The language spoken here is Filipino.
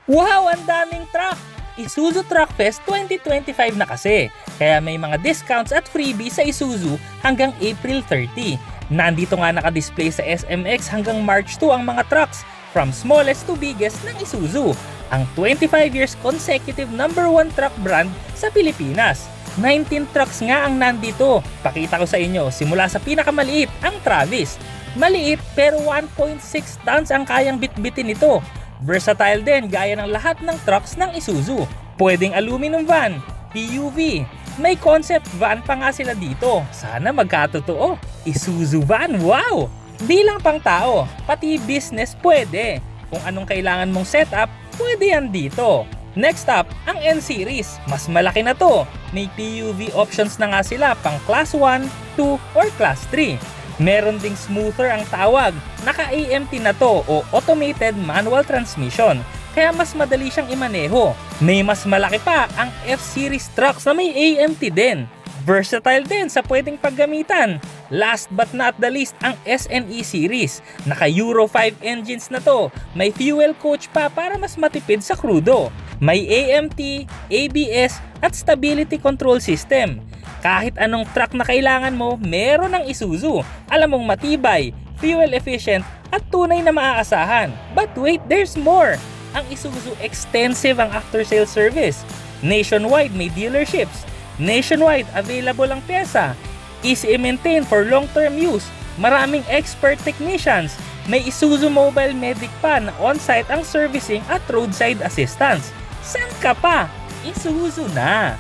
Wow, ang daming truck! Isuzu Truck Fest 2025 na kasi, kaya may mga discounts at freebies sa Isuzu hanggang April 30. Nandito nga nakadisplay sa SMX hanggang March 2 ang mga trucks, from smallest to biggest ng Isuzu, ang 25 years consecutive #1 truck brand sa Pilipinas. 19 trucks nga ang nandito. Pakita ko sa inyo, simula sa pinakamaliit, ang Travis. Maliit pero 1.6 tons ang kayang bitbitin nito. Versatile din gaya ng lahat ng trucks ng Isuzu. Pwedeng aluminum van, PUV. May concept van pa nga sila dito. Sana magkatotoo. Isuzu van, wow! Di lang pang tao, pati business pwede. Kung anong kailangan mong setup, pwede yan dito. Next up, ang N-Series. Mas malaki na to. May PUV options na nga sila pang Class 1, 2, or Class 3. Meron ding smoother ang tawag. Naka-AMT na to o Automated Manual Transmission. Kaya mas madali siyang imaneho. May mas malaki pa ang F-Series trucks na may AMT din. Versatile din sa pwedeng paggamitan. Last but not the least, ang SNE series. Naka Euro 5 engines na to. May fuel coach pa para mas matipid sa krudo. May AMT, ABS at stability control system. Kahit anong truck na kailangan mo, meron ng Isuzu. Alam mong matibay, fuel efficient at tunay na maaasahan. But wait, there's more! Ang Isuzu extensive ang after-sales service. Nationwide may dealerships. Nationwide available ang pyesa. Easy i-maintain for long-term use. Maraming expert technicians. May Isuzu Mobile Medic pa na on-site ang servicing at roadside assistance. San ka pa? Isuzu na!